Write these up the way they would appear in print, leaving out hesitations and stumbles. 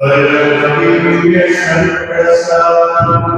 परमदिव्य सत्प्रसादम्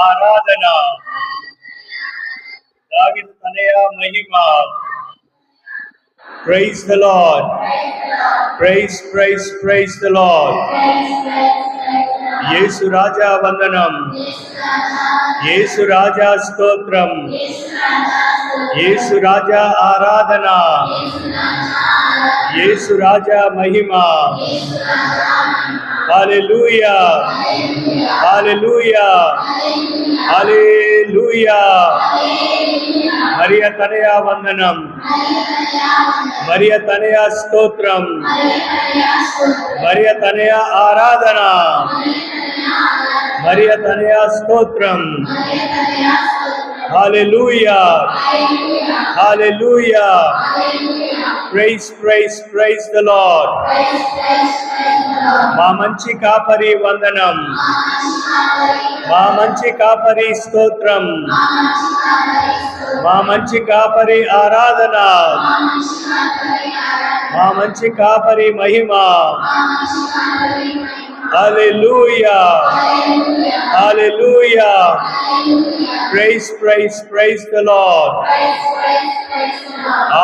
ఆరాధన, దావీదు తనయ మహిమ. Praise the Lord. Praise the Lord. యేసు రాజా వందనం, యేసు రాజా స్తోత్రం, యేసు రాజా ఆరాధన, యేసు రాజా మహిమ. హల్లెలూయా, హల్లెలూయా, హల్లెలూయా. మరియ తనయ వందనం, మరియ తనయ స్తోత్రం, మరియ తనయ ఆరాధన, మరియ తనయ స్తోత్రం. హల్లెలూయా, హల్లెలూయా. Praise the Lord. మా మంచి కాపరి వందనం, మా మంచి కాపరి స్తోత్రం, మా మంచి కాపరి ఆరాధన, మా మంచి కాపరి మహిమ. హల్లెలూయా, హల్లెలూయా. Praise the Lord.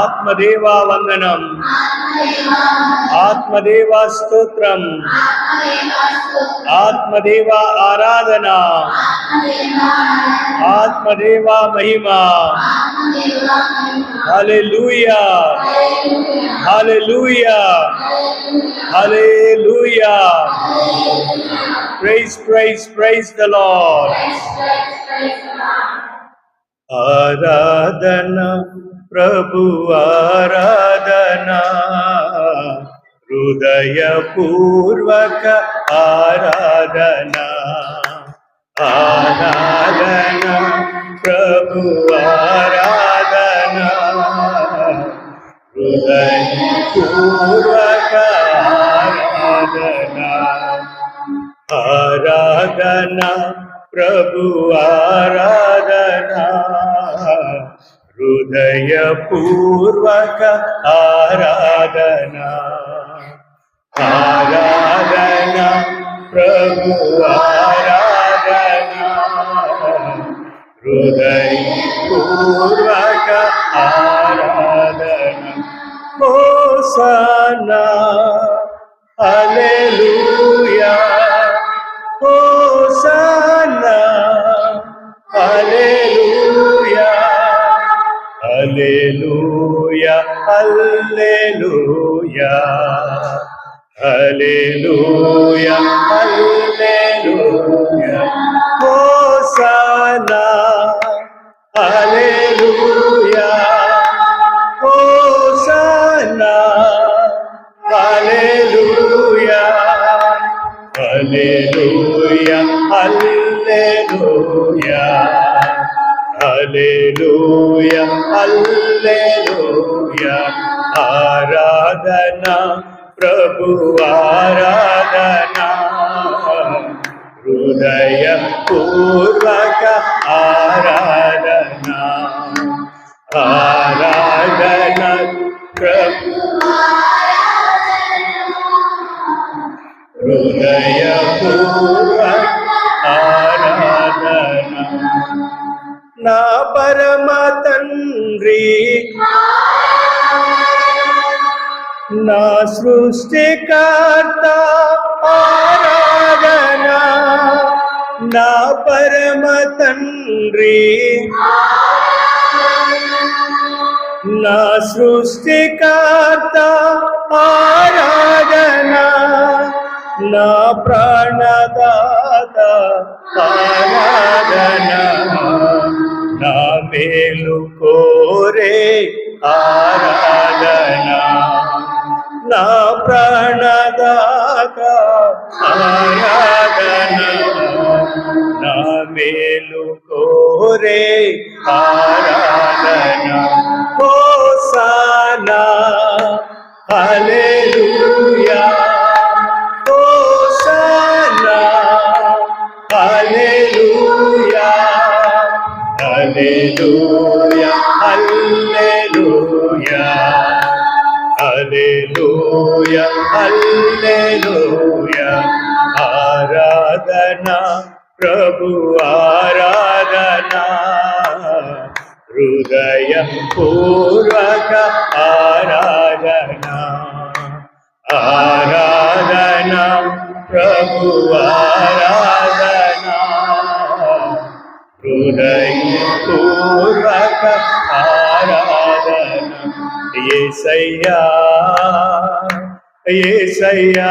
ఆత్మదేవా వందనం, ఆత్మదేవా స్తోత్రం, ఆత్మదేవా ఆరాధన, ఆత్మదేవా మహిమ. హల్లెలూయా, హల్లెలూయా, హల్లెలూయా. Praise the Lord. ఆరాధన ప్రభు ఆరాధన, హృదయపూర్వక ఆరాధన. ఆరాధన ప్రభు ఆరాధన, హృదయపూర్వక ఆరాధన. ఆరాధన ప్రభు ఆరాధన, హృదయపూర్వక ఆరాధన. ఆరాధన ప్రభు ఆరాధన, హృదయపూర్వక ఆరాధన. హోసన్నా, హల్లెలూయా, హోసన్నా, హల్లెలూయా, హల్లెలూయా, హల్లెలూయా, హల్లెలూయా, హల్లెలూయా. హోసన్నా, హల్లెలూయా, హోసన్నా, హల్లెలూయా, హల్లెలూయా, హల్లెలూయా, హల్లెలూయా, హల్లెలూయా. ఆరాధన ప్రభు ఆరాధన, హృదయపూర్వక ఆరాధన. ఆరాధన ప్రభు హృదయపూర్వక ఆరాధన. నా పరమ తండ్రి, నా సృష్టికర్త ఆరాధన. నా పరమ తండ్రి, నా సృష్టికర్త ఆరాధన. నా ప్రాణదాత ఆరాధన. నా మేలు కోరే ఆరాధన. నా ప్రాణదాత ఆరాధన నా మేలు కోరే ఆరాధన హోసానా హల్లెలూయా హోసానా హల్లెలూయా హల్లెలూయా హల్లెలూయా హల్లెలూయా హల్లెలూయా ఆరాధన ప్రభు ఆరాధన హృదయ పూర్వక ఆరాధన ఆరాధన ప్రభు ఆరాధన హృదయ పూర్వక ఆరాధన యేసయ్యా యేసయ్యా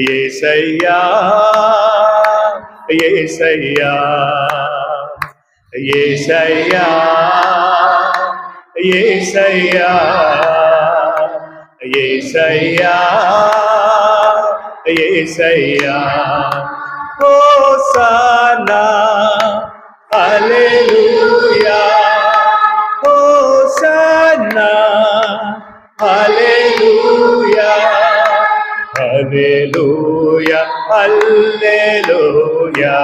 యేసయ్యా యేసయ్యా యేసయ్యా యేసయ్యా యేసయ్యా యేసయ్యా హోసానా హల్లెలూయా హోసానా హల్లెలూయా హల్లెలూయా హల్లెలూయా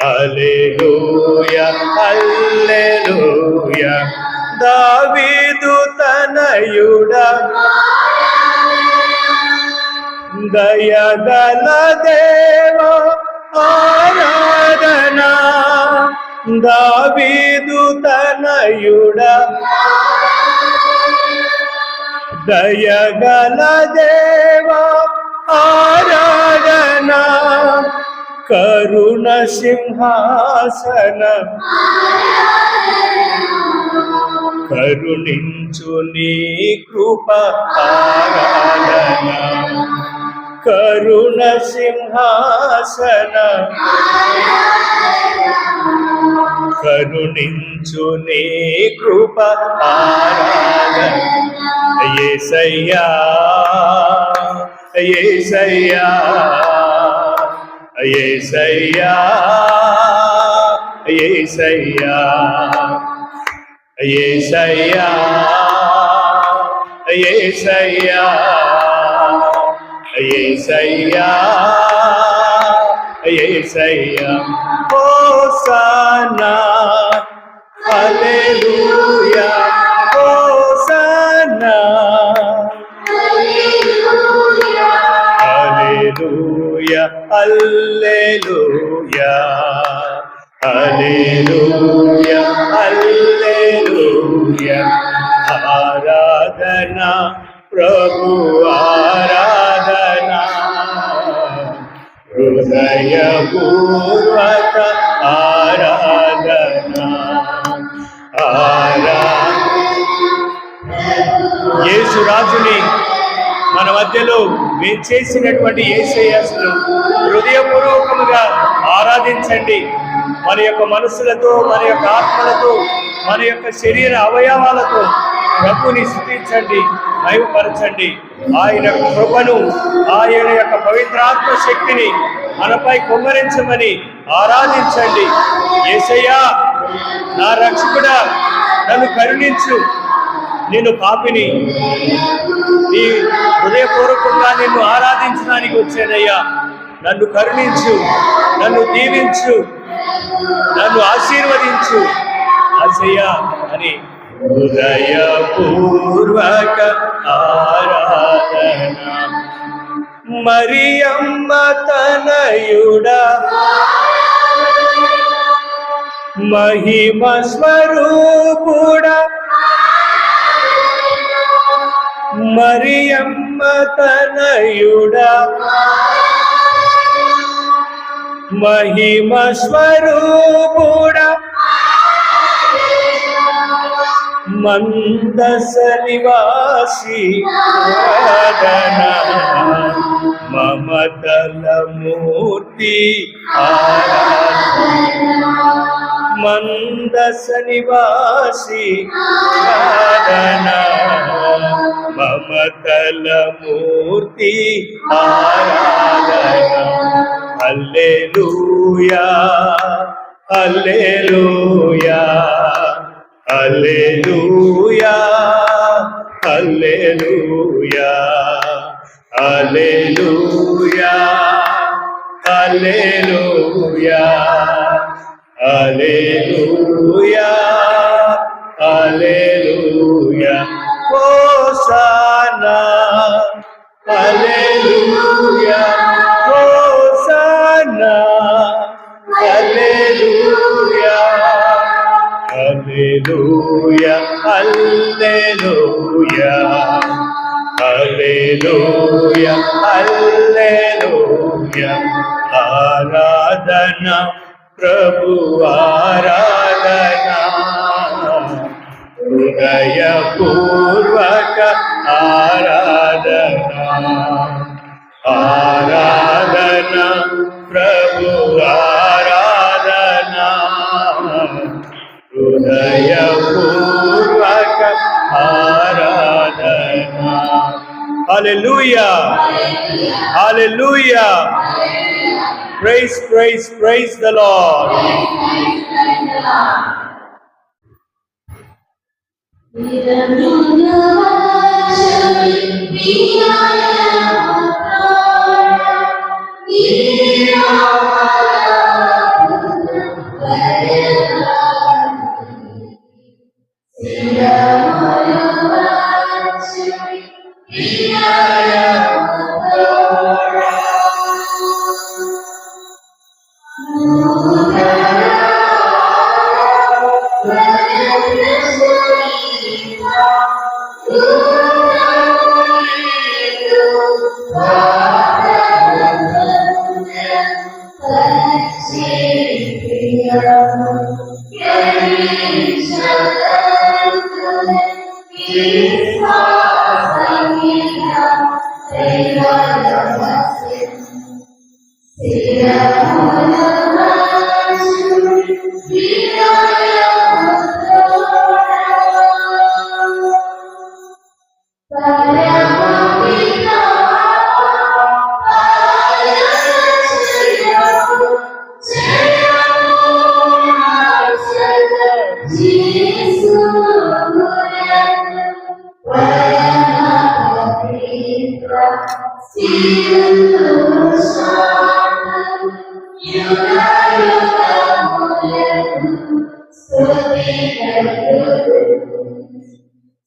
హల్లెలూయా హల్లెలూయా దావీదు తనయుడా దయగల దేవా ఆరాధన దావీదు తనయుడా దయగల దేవా ఆరాధన కరుణ సింహాసన కరుణించు నీ కృప ఆరాధన కరుణ సింహాసన కరుణించు నీ కృప ఆరాధన యేసయ్యా యేసయ్యా యేసయ్యా యేసయ్యా యేసయ్యా యేసయ్యా యేసయ్యా యేసయ్యా హోసానా హల్లెలూయా హోసానా హల్లెలూయా హల్లెలూయా హల్లెలూయా హల్లెలూయా ఆరాధన ప్రభు ఆరాధన హృదయ పూర్వక ఆరాధన యేసు రాజుని మన మధ్యలో మేము చేసినటువంటి యేసయ్యను హృదయపూర్వకముగా ఆరాధించండి. మన యొక్క మనసులతో, మన యొక్క ఆత్మలతో, మన యొక్క శరీర అవయవాలతో ప్రభుని స్తుతించండి, మహిమపరచండి. ఆయన కృపను, ఆయన యొక్క పవిత్రాత్మ శక్తిని మనపై కుమ్మరించమని ఆరాధించండి. యేసయ్యా నా రక్షకుడా, నన్ను కరుణించు, నేను పాపిని, నీ హృదయపూర్వకంగా నిన్ను ఆరాధించడానికి వచ్చానయ్యా. నన్ను కరుణించు, నన్ను దీవించు, నన్ను ఆశీర్వదించు యేసయ్యా అని హృదయపూర్వక ఆరాధన. మరియమ్మ తనయుడా, మహిమ స్వరూపుడా, మరియమ్మ తనయుడా, మహిమ స్వరూపుడా, మందస నివాసి ఆరాధన, మమతల మూర్తి ఆరాధన, మందస మానస నివాసి ఆరాధన మమతల మూర్తి ఆరాధన హల్లెలూయా హల్లెలూయా హల్లెలూయా హల్లెలూయా హల్లెలూయా హల్లెలూయా హల్లెలూయా హల్లెలూయా హోసానా హల్లెలూయా హోసానా హల్లెలూయా హల్లెలూయా హల్లెలూయా హల్లెలూయా హల్లెలూయా ఆరాధన ప్రభు ఆరాధన హృదయపూర్వక ఆరాధన ఆరాధన ప్రభు ఆరాధన హృదయపూర్వక ఆరాధన హల్లెలూయా హల్లెలూయా praise praise praise the Lord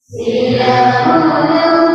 Sila